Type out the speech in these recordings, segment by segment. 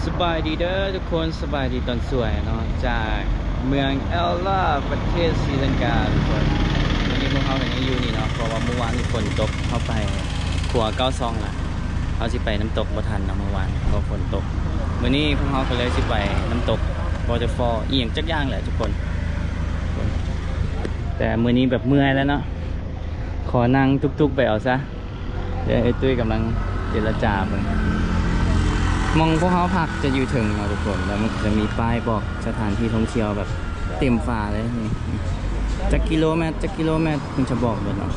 สบายดีเด้อทุกคนสบายดีตอนสวยเนาะจากเมืองเอลลาประเทศศรีลังกาทุกคนวันนี้พวกเขาเป็นยังอยู่นี่เนาะเพราะว่าเมื่อวานมีฝนตกเข้าไปขัว92ล่ะเขาสิไปน้ำตกบ่ทันเนาะเมื่อวานเพราะฝนตกวันนี้พวกเขาก็เลยสิไปน้ำตกวอเตอร์ฟอลล์อีหยังจักอย่างแหละทุกคนแต่มื้อนี้แบบเมื่อยแล้วเนาะขอนั่งตุกๆไปเอาซะเดี๋ยวไอ้ตุ้ยกำลังเจรจาเพิ่นมองพวกเขาพักจะอยู่ถึงนะทุกคนแล้วมันจะมีป้ายบอกสถานที่ท่องเที่ยวแบบเต็มฟ้าเลยนี่จักกิโลเมตรมันจะบอกหมดเนาะ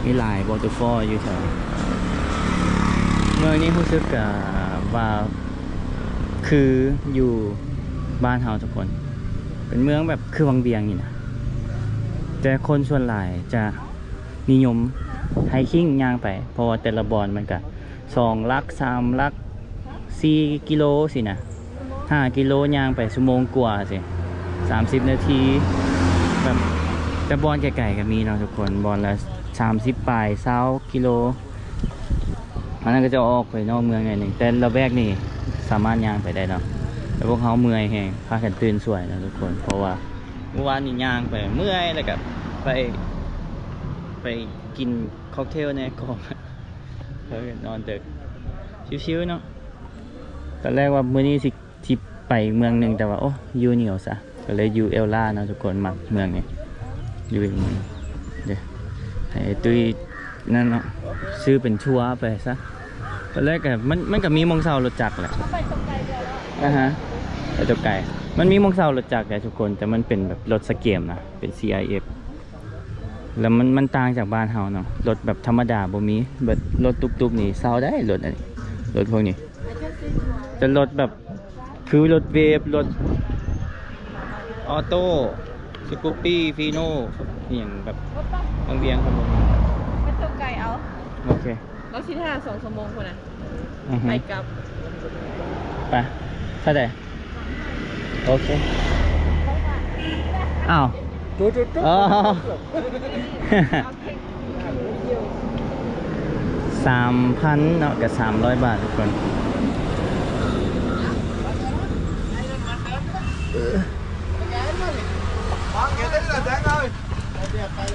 มีหลายวอเตอร์ฟอลล์อยู่แถวเมืองนี้รู้สึกว่าคืออยู่บ้านเฮาทุกคนเป็นเมืองแบบคือวังเวียงนี่นะแต่คนส่วนหลายจะนิยมไฮกิ้งย่างไปเพราะว่าแต่ละบอนมันก็2 ลัก 3 ลัก4 กิโลสินะ5 กิโลย่างไปชั่วโมงกว่าสิ30 นาทีแบบแต่บอลไกลๆก็มีเนาะทุกคนบอลละ30 ปลาย20 กิโลอันนั้นก็จะออกไปนอกเมืองหน่อยหนึ่งแต่ละแวกนี่สามารถย่างไปได้เนาะแต่พวกเขาเมื่อยแหงพากันตื่นสวยนะทุกคนเพราะว่าเมื่อวานนี่ย่างไปเมื่อยแล้วก็ไปกินค็อกเทลในกองแล้วนอนดึกชิวๆเนาะตอนแรกว่ามื้อนี้สิไปเมืองหนึ่งแต่ว่าโอ้อยู่เหนียวซะก็เลยอยู่เอลล่านะทุกคนมาเมืองนี้อยู่อีกเมืองเดี๋ยวให้ตุ้ยนั่นเนาะซื้อเป็นทัวร์ไปซะตอนแรกก็มันก็มีมงเสารถจักรแหละฮะไปตกไก่มันมีมงเสารถจักรแหละทุกคนแต่มันเป็นแบบรถสเกมนะเป็น CIF แล้วมันต่างจากบ้านเฮาเนาะรถแบบธรรมดาบ่มีแบบรถตุ๊กๆนี่เซาได้รถอันนี้รถพวกนี้จะรถแบบคือรถเวฟรถออโต้สกูปปี้ฟีโน่อย่างแบบบางเบียงครับผม ไม่ต้องไกลเอา โอเค เราชิท่า2 ชั่วโมงคนน่ะไปกลับ ไปเท่าไหร่โอเคอ้าวอ๋อ3,000เนาะกับ300 บาททุกคน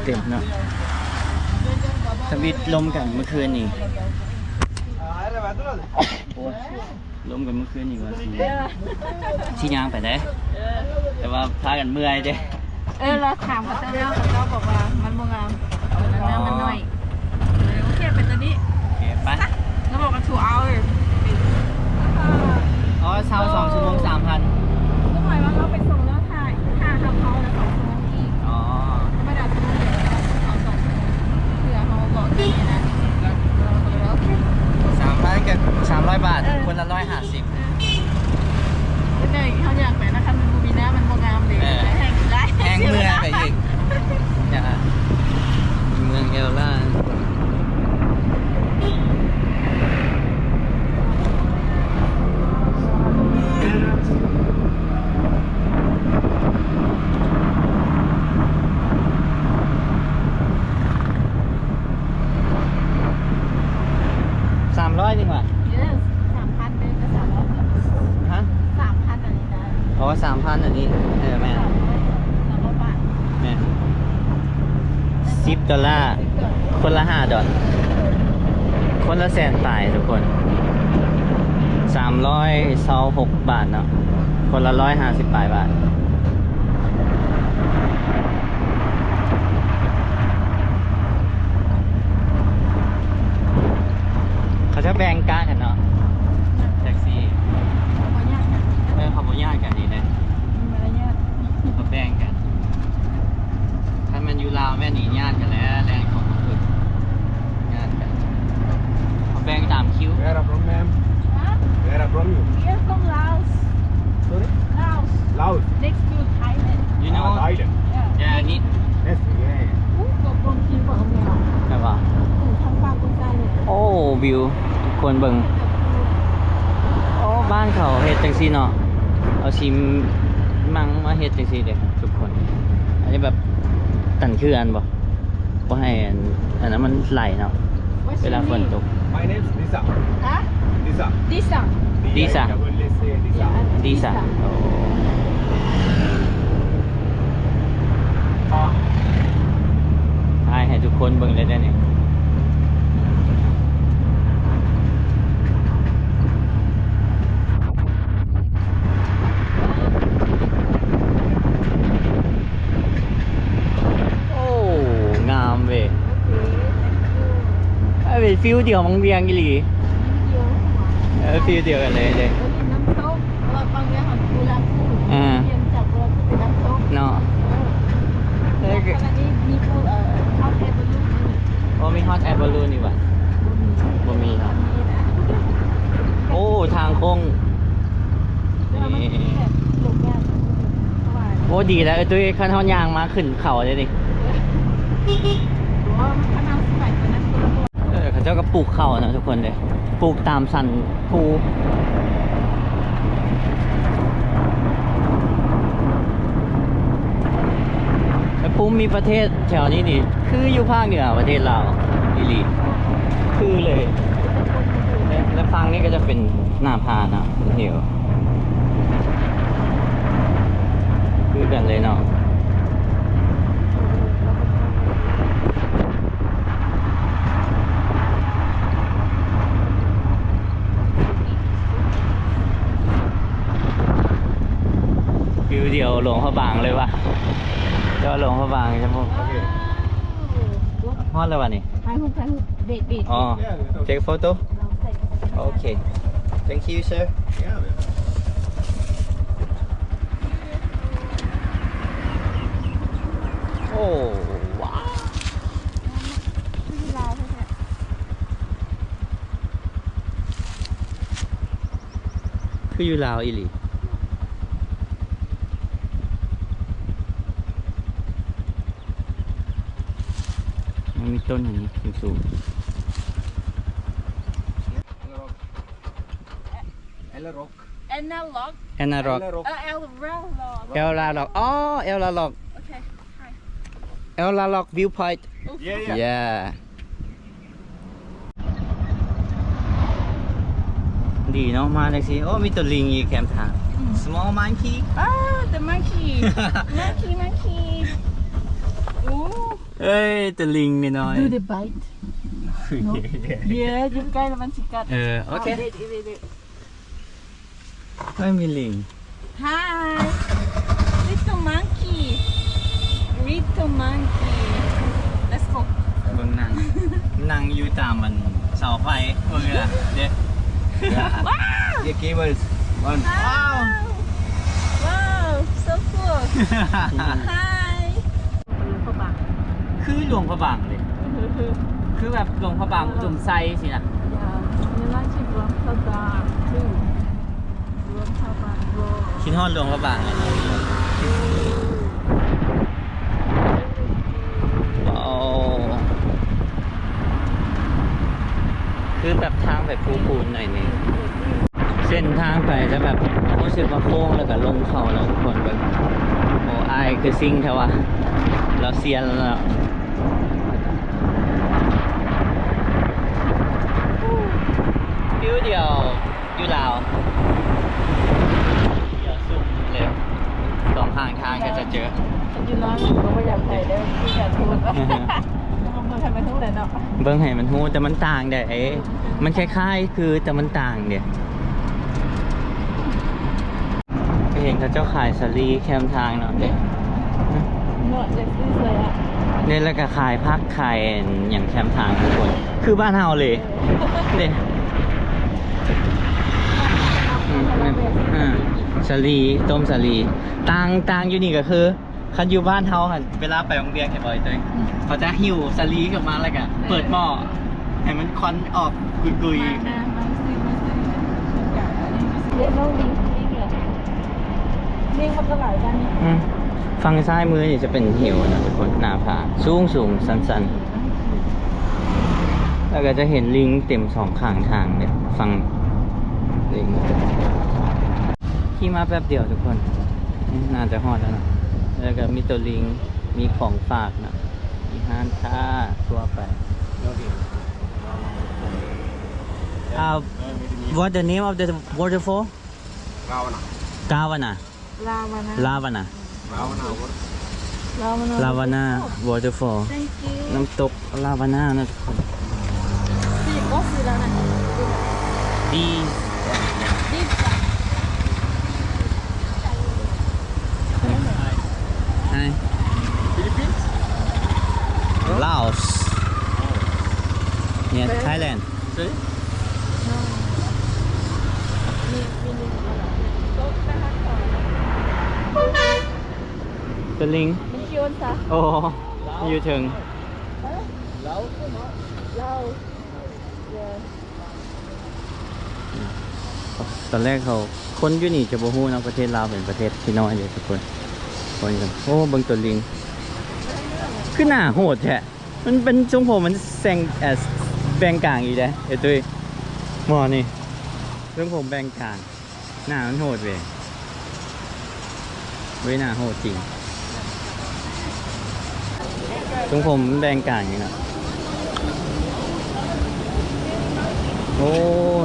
เต็มเนาะสวิตลมกันเมื่อคืนนี่ลมกันเมื่อคืนนี่ว่าชี้ยางไปได้แต่ว่าพากันเมื่อยเด้เราถามเขาเจ้าแล้วเขาบอกว่ามันโมงามน้ำมันน้อยโอเคเป็นตัวนี้ โอเคไป แล้วบอกว่า2 hours อ๋อเช้า2 ชั่วโมง 3,000ก็หมายว่าเราไปส่งแล้วถ่ายค่าทำเขาแล้ว2 ชั่วโมงอีกอ๋อไม่ได้ชั่วโมงเดียวเอา2 ชั่วโมงเพื่อเขาบอกที่นี่นะโอเค3,000กับ300 บาทคนละ150เลยเขาอยากไปนะคะมันบูบีน่ามันโมงามเลยแห้งได้แห้งเมื่อไปอีกเนี่ยเมืองเอลล่า300ดีกว่า yes 3,000เลยก็300ฮะ3,000อันนี้นะเพราะว่า3,000อันนี้แม่300 บาทแม่$10คนละ$5คนละ100,000 ปลายทุกคน326 บาทเนาะคนละ150 ปลายบาทเขาจะแบ่งกะกันเนาะแท็กซี่เขาบ่ญาติกันนี่นะเขาแบ่งกันถ้ามันอยู่ลาวแม่หนีญาติกันแล้วแรงของมันคือญาติกันเขาแบ่งตามคิว Where from, ma'am? Where from you? Here from Laos. Sorry? Laos. Laos. Next to Thailand. you know Thailand. yeah need Yes, yeah. ก็บนที่บอกเนี่ย แต่ว่า ทางฝั่งตรงกลางเลย โอ้วิวทุกคนเบิ่งโอ้บ้านเขาเฮ็ดจังซี่เนาะเอาชิมมังมาเฮ็ดจังซี่เด้ทุกคนอันนี้แบบตันคืออันบ่ให้อันนั้นมันไหลเนาะเวลาฝนตก My name's Lisa. ฮะ Lisa. Lisa Lisa. Double S A ดีซ่าโอ้ให้ทุกคนเบิ่งเลยได้เนี่ยโอ้งามเว้ยไอ้เป็นฟิลเดียวมังเบียงอีหลีฟิลเดียวกันเลยน้ำซุปเราบางอย่างของกูรักกูเพียงจับเราก็เป็นน้ำซุป เนาะ แล้วก็นี่มีพูดข้าวเทปลูก โอ้มีฮอตแอร์บอลลูนนี่หว่าบ่มีเนาะโอ้ทางโค้งนี่โอ้ดีแล้วไอ้ตุ้ยขั้นทอนยางมาขึ้นเขาเลยดิเขาเจ้าก็ปลูกเขานะทุกคนเลยปลูกตามสันภูแล้วปุ้มมีประเทศแถวนี้นี่คืออยู่ภาคเหนือประเทศลาวอีหลีคือเลยและฟังนี่ก็จะเป็นหน้าพานะเหี่ยวคือกันเลยเนาะฟิวเดียวหลวงพระบางเลยว่ะเจ้าหลวงพระบางจะพูดฮอดเลยวะนี่ ถ่ายรูปเด็ด อ๋อ take photo okay thank you sir Yeah. โอ้ว้าวคืออยู่ลาวอีหลีมันมีต้นอย่างนี้สูง Ella Rock. แอนนาล็อก ๆแอนนาร็อก Ella Rock. เอลเรลล็อก เอลลาล็อกอ๋อเอลลาล็อก โอเค เอลลาล็อกวิวพอยต์ Yeah, yeah. yeah ดีเนาะมาเลยสิโอ้มีตัวลิงอีกแคมทาง small monkey the monkey monkey โอ้ เอ้ยตัวลิงนิดหน่อย do the bite เดี๋ยวยิ้มใกล้แล้วมันสิกัด โอเค เด็ด ไม่มีลิง Hi little monkey let's go เบิ่งนั่ง นั่งอยู่ตามมันเสาไฟเบิ่งอ่ะเด็ก The cables. One. wow so cool Hi เข้าปาก คือหลวงพระบางเลย คือแบบหลวงพระบางอุดมไซสินะ นี่ว่าชื่อรวมเข้าปากชื่อรวมเข้าปากรวม คิดฮอดหลวงพระบางเลยนะว้าวคือแบบทางแบบปูนๆหน่อยนึงเส้นทางไปจะแบบรู้สึกว่าโค้งแล้วก็ลงเขาแล้วทุกคนแบบโอ้อายคือซิ่งแท้วะเราเซียนแล้วฟิวเดียวอยู่ลาวเดี๋ยวซุ่มเลยสองข้างทางก็จะเจอ อยู่ร้านเขาไม่อยากใส่ได้ที่อยากพูดมันทำไมทุกเลยเนาะ เบิ้งให้มันหูแต่มันต่างเด้ไอ้มันคล้ายๆคือแต่มันต่างเด้ก็เห็นเขาเจ้าขายสาลีแคมทางเนาะเด้ เนาะเด็กซื้อเลยอ่ะ เนี่ยแล้วก็ขายพักขายอย่างแคมทางทุกคนคือบ้านเฮาเลยเด้สาลีต้มสาลีต่างอยู่นี่ก็คือคันอยู่บ้านเฮาหั่นเวลาไปโรงเรียนเห็นบ่อยตัวเองเขาจะหิ้วสาลีกลับมาแล้วก็เปิดหม้อให้มันควันออกกุยๆ มาซื้อเด็กน้องลิงเหรอลิงมันก็หลายกันนี่ ฝั่งซ้ายมือนี่จะเป็นเหวนะทุกคนหน้าผาสูงสันๆแล้วก็จะเห็นลิงเต็มสองข้างทางเนี่ยฝั่งลิงขี่มาแป๊บเดียวทุกคนน่าจะฮอดแล้วนะแล้วก็มีตัวลิงมีของฝากนะมีห้านค้าทั่วไป Okay. What the name of the waterfall Ravana. กาวานา ลาวานะ ลาวานา Now. ลาวานา waterfall thank you น้ำตกลาวานานะทุกคน พี่ก็ซื้อแล้วนะ ดี รีบจ้ะ ไง Philippines? ลาวส์เนี่ยไทยแลนด์ Sorry? มีลิงโต๊ะนะคะก่อน สลิง มันคิวซะ โอ้อยู่ถึง Laos? เรา ตอนแรกเขาคนอยู่นี่จะบ่ฮู้นะประเทศลาวเป็นประเทศที่น้อยเลยทุกคนคนกันโอ้เบิ่งตัวลิงคือหน้าโหดแท้มันเป็นทรงผมมันแซงแบ่งกลางอีกแล้วเอ้ยตุ้ยหมอนี่ทรงผมแบ่งกลางหน้ามันโหดเว้ยหน้าโหดจริงทรงผมมันแบ่งกลางอย่างนี้นะโอ้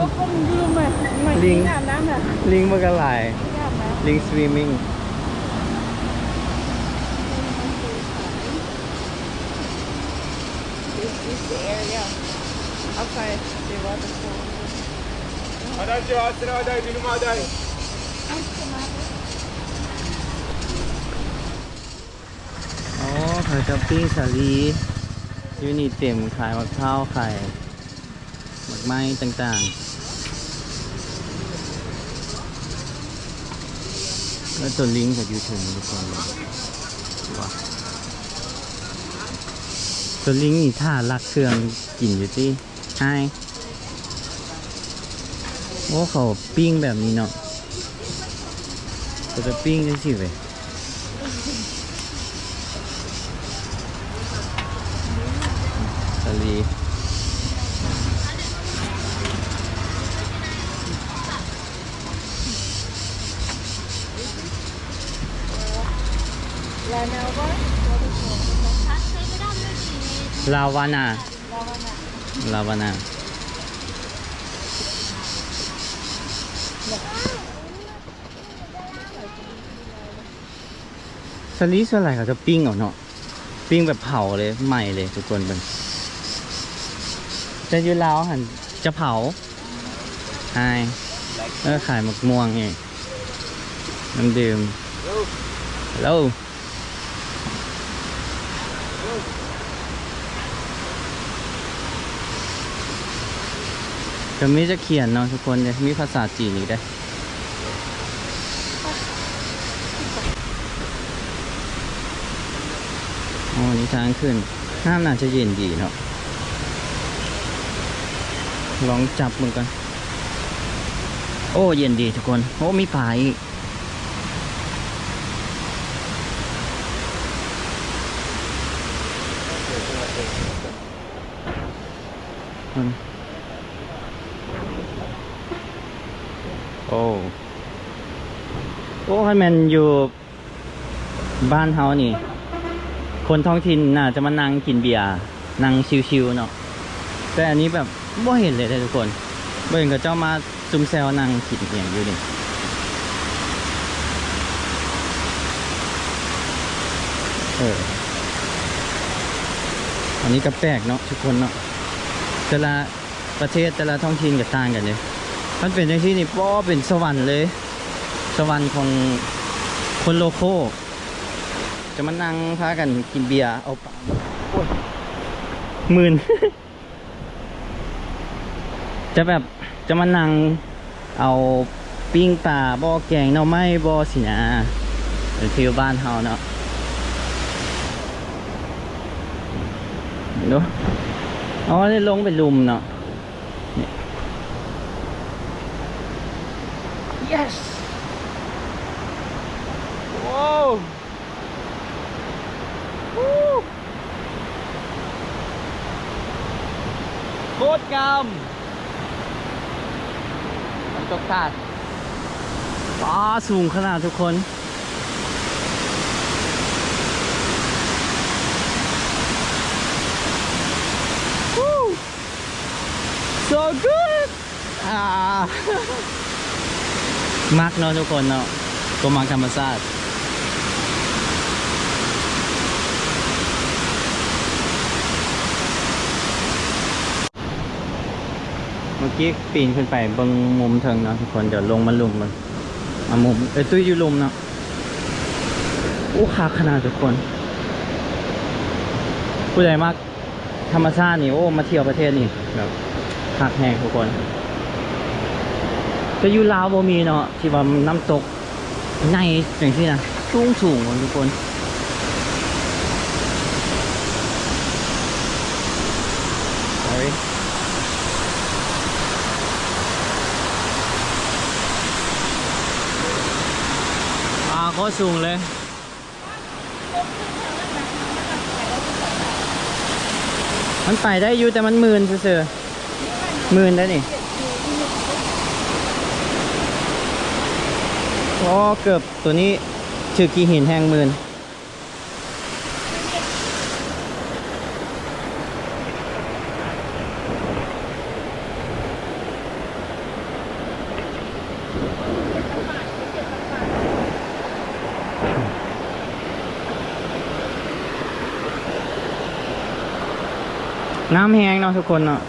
ก็คงยืมไหมไม่ ลิง อาบน้ำน่ะ ลิงมันก็หลาย อาบน้ำ ลิงสวิมมิ่ง This is the area outside the waterfall. Ada Asra ada di rumah ada. อ๋อขายกับปิ้งสาลีอยูนี่เต็มขายมะพร้าวขายหมากไม้ต่างๆแล้วตัวลิงก์กับยูทูบทุกคนว้าตัวลิงก์นี่ท่ารักเครื่องกินอยู่ที่ใช่โอ้เขาปิ้งแบบนี้เนาะเขาจะปิ้งได้สิเว้ยสาลี Lanova? ลาวานา Lavana. ลาวานาสลีส่วนใหญ่เขาจะปิ้งเอาเนาะปิ้งแบบเผาเลยใหม่เลยทุกคนเป็นแต่อยูลาวหันจะเผาใช่ขายหมกม่วงเองน้ำดื่มแล้วก็มีจะเขียนเนาะทุกคนเลยมีภาษาจีนอีกได้อโอ้นี่ทางขึ้นน้ำน่าจะเย็นดีเนาะลองจับมือกันโอ้เย็นดีทุกคนโอ้มีผาอีกโอ้โอ้ให้มันอยู่บ้านเฮานี่คนท้องถิ่นน่าจะมานั่งกินเบียร์นั่งชิวๆเนาะแต่อันนี้แบบไม่เห็นเลยทุกคนไม่เห็นกับเจ้ามาซุมแซวนั่งกินเบียร์อยู่นี่อันนี้ก็แปลกเนาะทุกคนเนาะแต่ละประเทศแต่ละท้องถิ่นก็ต่างกันเลยมันเป็นอย่างที่นี่ป้อเป็นสวรรค์เลยสวรรค์ของคนโลโก้จะมานั่งพากันกินเบียร์เอาปากโอ้ยหมื่น จะแบบจะมานั่งเอาปิ้งปลาบ่อแกงเนาะไม่บ่อสินะเป็นฟิวบ้านเฮาเนาะดูอ๋อได้ลงไปลุมเนาะ yes ว้าวโคตรงามมันตกขาดฟ้าสูงขนาดทุกคนso good มักเนาะทุกคนเนาะ ก็มักธรรมชาติเมื่อกี้ปีนขึ้นไปเบงมุมเทิงเนาะทุกคนเดี๋ยวลงมาลุมมันมุมตุ้ยอยู่ลุมเนาะอู้คาขนาดทุกคนผู้ใดมากธรรมชาตินี่โอ้มาเที่ยวประเทศนี่แบบหักแหงทุกคนก็อยู่ลาวบ่มีเนาะที่ว่าน้ำตกในอย่างที่นะสูงทุกคนโคตรสูงเลยมันไปได้อยู่แต่มันมืนเสื่อมืนได้นี่โอ้เกือบตัวนี้ชื่อกีหินแห้งมืนน้ำแห้งเนาะทุกคนเนาะ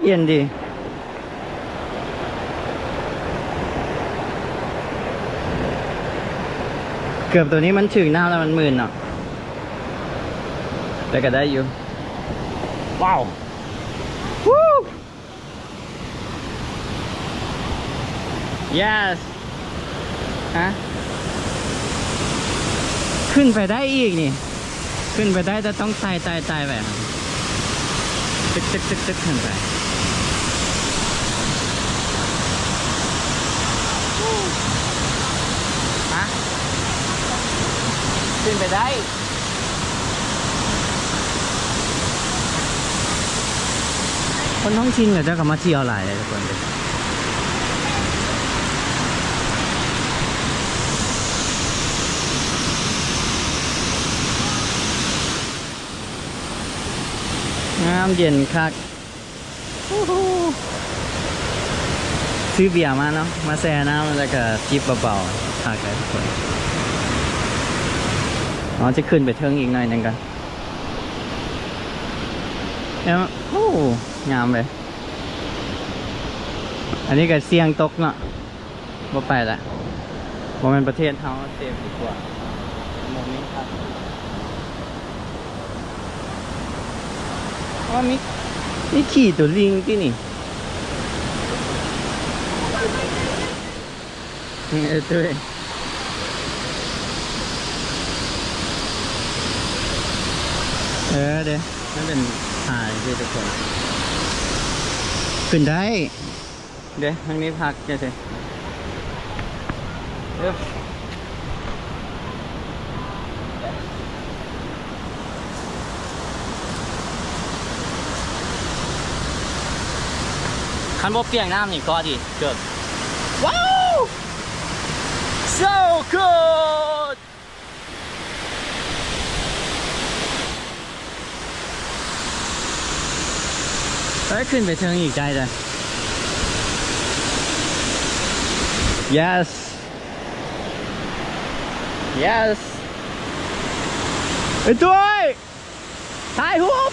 เย็นดีเกือบตัวนี้มันถึงน้ำแล้วมันมึนเนาะแต่ก็ได้อยู่ว้าว yes ฮะขึ้นไปได้อีกนี่ขึ้นไปได้แต่ต้องไต่ไปครับตึกขึ้นไปฮะขึ้นไปได้คนท้องถิ่นก็จะกลับมาเที่ยวหลายเลยทุกคนน้ำเย็นคักซื้อเบียร์มาเนาะมาแช่น้ำแล้วก็จิบเบาๆคักเลยทุกคนจะขึ้นไปเทิงอีกหน่อยนึงกันแล้วโอ้งามเลยอันนี้ก็เสี่ยงตกเนาะบ่ไปละบ่เป็นประเทศเขาเซฟดีกว่าโมเมนต์ครับว่ามีขี่ตัวลิงที่นี่ด้วยเดี๋ยวนั่นเป็นถ่ายที่ทุกคนขึ้นได้เดี๋ยวทางนี้พักจะสิคันบ่เปียกน้ำนี่ก็ดีเกิดว้าว so good ขึ้นไปเทิงอีกได้เลย yes yes ไอ้ด้วยถ่ายรูป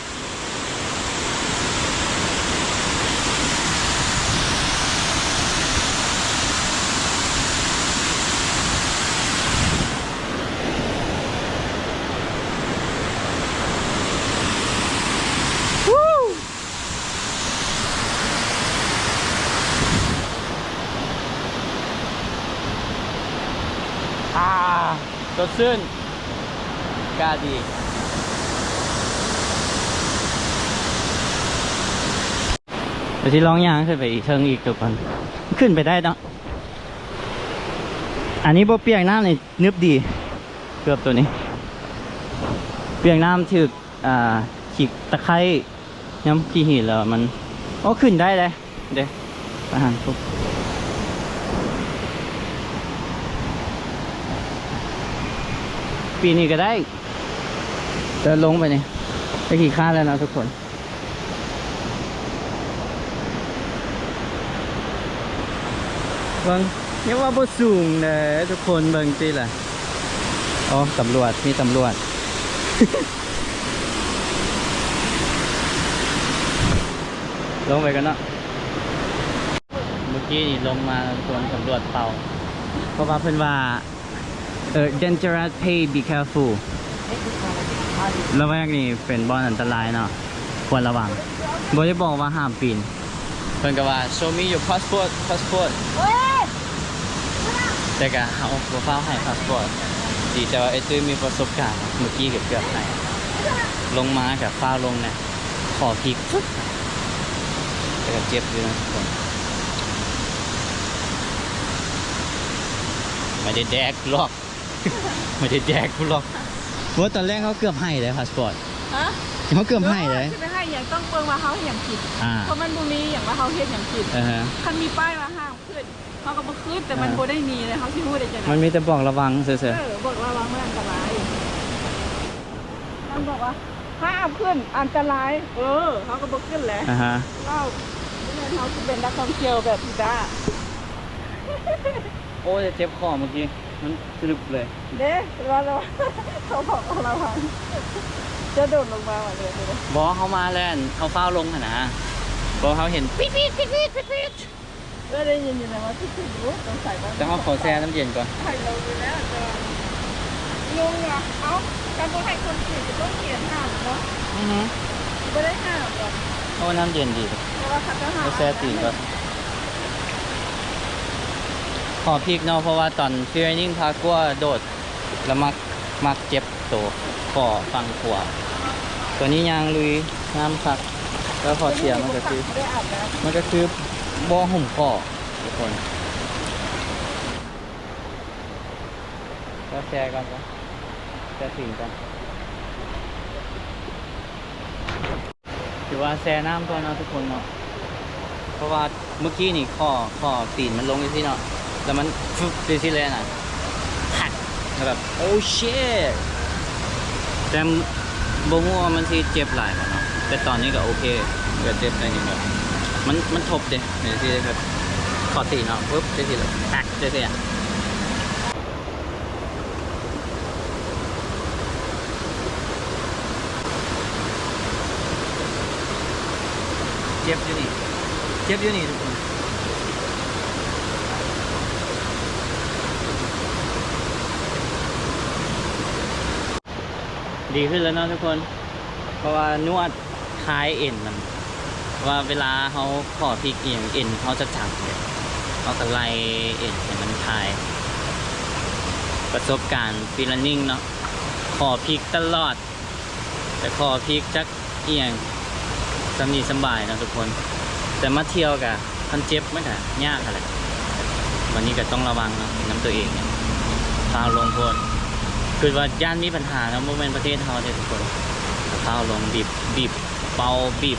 สดชื่นกาดีเดี๋ยวที่ร้องยางขึ้นไปอีกเชิงอีกทุกคนขึ้นไปได้เนาะอันนี้บ่เปียกน้ำนี่นึบดีเกือบตัวนี้เปียกน้ำถึกขีดตะไคร้ย้ำขี้หินแล้วมันขึ้นได้เลยเดี๋ยวอาหารปุ๊บปีนี้ก็ได้ เดินลงไปนี่ไปขี่ข้าแล้วนะทุกคนเบิ่งเนี่ยว่าบ่สูงเด้อทุกคนเบิ่งสิล่ะอ๋อตำรวจมีตำรวจ ลงไปกันเนาะเมื่อกี้นี่ลงมาส่วนตำรวจเป่าเพราะว่าเพิ่นว่าdangerous pay be careful ระแวกนี้เป็นบ่อนอันตรายเนาะควรระวังบ่ได้บอกว่าห้ามปีนเพิ่นก็ว่า show me your passport แต่ก็เฮาบ่ฟ้าวให้ passport ดีแต่ว่าไอ้ตุ้ยมีประสบการณ์เมื่อกี้เกือบให้ลงมากับฟ้าวลงนะขอพลิกฟึ๊บแต่ก็เจ็บอยู่นะทุกคนไม่ได้แดกหรอก ไม่ได้แดกหรอกว่าตอนแรกเขาเกือบให้เลยพาสปอร์ต ฮะ เขาเกือบให้เลย คือไม่ให้อย่างต้องเบิ่งว่าเขาเฮ็ดอย่างผิด เพราะมันบ่มีอย่างว่าเขาเฮ็ดอย่างผิดคันมีป้ายว่าห้ามขึ้นเขาก็บ่ขึ้นแต่มันบ่ได้มีเลยเขาสิฮู้ได้จังได๋ มันมีแต่บอกระวังเฉย บอกระวังมันอันตรายมันบอกว่าห้ามขึ้นอันตรายเขาก็บ่ขึ้นแหละ ๆ เราเขาสิเป็นนักท่องเที่ยวแบบพี่จ้า โอ้จะเจ็บคอเมื่อกี้มันสลึบเลย เด้เราเขาบอกว่าระวังจะโดดลงมาว่ะเลย บอกเขามาแล้วเขาเฝ้าลงขนาดบอกเขาเห็นปิ๊ดปิ๊ดปิ๊ดปิ๊ดปิ๊ดปิ๊ด ได้ยินอยู่นะว่าที่ขึ้นรู้ต้องใส่บ้าง แต่เขาขอแช่น้ำเย็นก่อน ใส่เราไปแล้วจะงงอ่ะเอาการต้องให้คนขี่จะต้องเขียนห้ามเนาะไม่ได้ห้ามหรอก โอ้น้ำเย็นดี เพราะว่าเขาจะห้าม เขาแช่ตีนก่อนขอพริกเนาะเพราะว่าตอนฟิลนิ่งพากัวโดดแล้วมักเจ็บตัวคอฟังขวาตัวนี้ยางลุยน้ำคักแล้วพอเสียมันก็คือ ได้อาบน้ำ มันก็คือบ่อหุ่มคอทุกคนก็แชร์กันก็แชร์สิ่งกันถือว่าแชร์น้ำตัวเนาะทุกคนเนาะเพราะว่าเมื่อกี้นี่ข้อตีนมันลงอยู่ที่เนาะแล้วมันฟึบไปที่เลยน่ะหักแล้วแบบโอ้เชิตแต่บ่งัวามันสิเจ็บหลายกว่าเนาะแต่ตอนนี้ก็โอเคก็เจ็บได้นิดหน่อยมันทบเด้เดี๋ยวสิแบบขอตีนเนาะปุ๊บได้ทีเลยหักได้ทีอ่ะเจ็บอยู่นี่เจ็บอยู่นี่ทุกคนดีขึ้นแล้วเนาะทุกคนเพราะว่านวดคลายเอ็นมันว่าเวลาเขาขอพลิกเอียงเอ็นเขาจะจับเขาก็ไล่เอ็นให้มันคลายประสบการณ์ฟีลลิ่งเนาะขอพลิกตลอดแต่ขอพลิกจักเอียงสำนีสบายนะทุกคนแต่มาเที่ยวกับมันเจ็บไม่ได้ยากอะไรวันนี้ก็ต้องระวังเนาะน้ำตัวเองเนี่ยฟาวลงโพดคือว่าย่านมีปัญหาแล้วโมเมนต์ประเทศเขาเนี่ยทุกคนฟาวลงบีบเป่าบีบ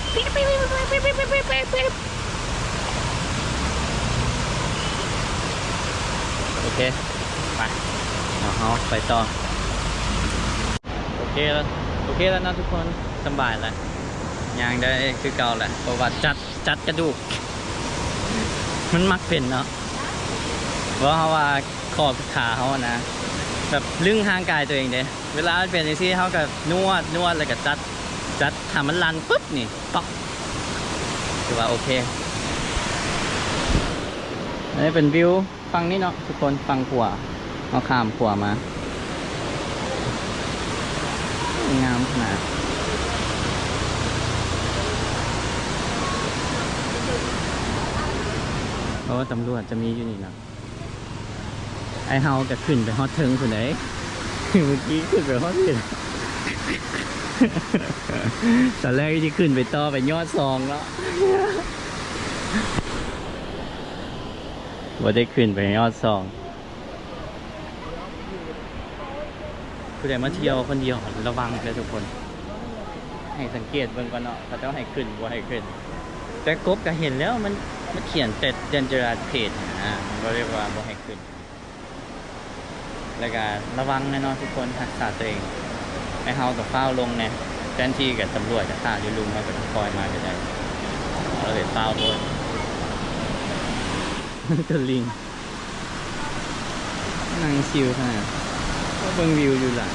โอเคไปเอาไปต่อโอเคแล้วนะทุกคนสบายแล้วยังได้คือเก่าแหละเพราะว่าจัดกระดูกมันมักเป็นเนาะเพราะว่าขอบขาเขานะแบบลึงห่างกายตัวเองเด้เวลาเป็นอย่างที่เขากับนวดแล้วก็จัดทำมันลันปุ๊บนี่ป๊อกถือว่าโอเคอันนี้เป็นวิวฝั่งนี้เนาะทุกคนฝั่งขวาเอาข้ามขวามางามขนาดเพราะว่าตำรวจจะมีอยู่นี่นะไอเฮาจะขึ้นไปฮอตเทิงคนไหน เมื่อกี้ขึ้นไปฮอตเทิง ตอนแรกที่ขึ้นไปต่อไปยอดซองแล้วว่าได้ขึ้นไปยอดซองผู้ใดมาเที่ยวคนเดียวระวังเลยทุกคน ให้สังเกตเบิ่งก่อนเนาะเขาจะให้ขึ้นว่าให้ขึ้นแต่กบก็เห็นแล้วมันเขียนแต่dangerous page มันก็เรียกว่าบ่ให้ขึ้นแล้วก็ระวังแน่นอนทุกคนรักษาตัวเอง ไอ้เฮากับเฝ้าลงเนี่ยแทนที่กับตำรวจจะฆ่าอยู่ลุมเขาก็คอยมาก็ได้เราเลยเฝ้าโทษ ตะลิงนั่งชิวขนาดก็เบิ่งวิวอยู่หลัง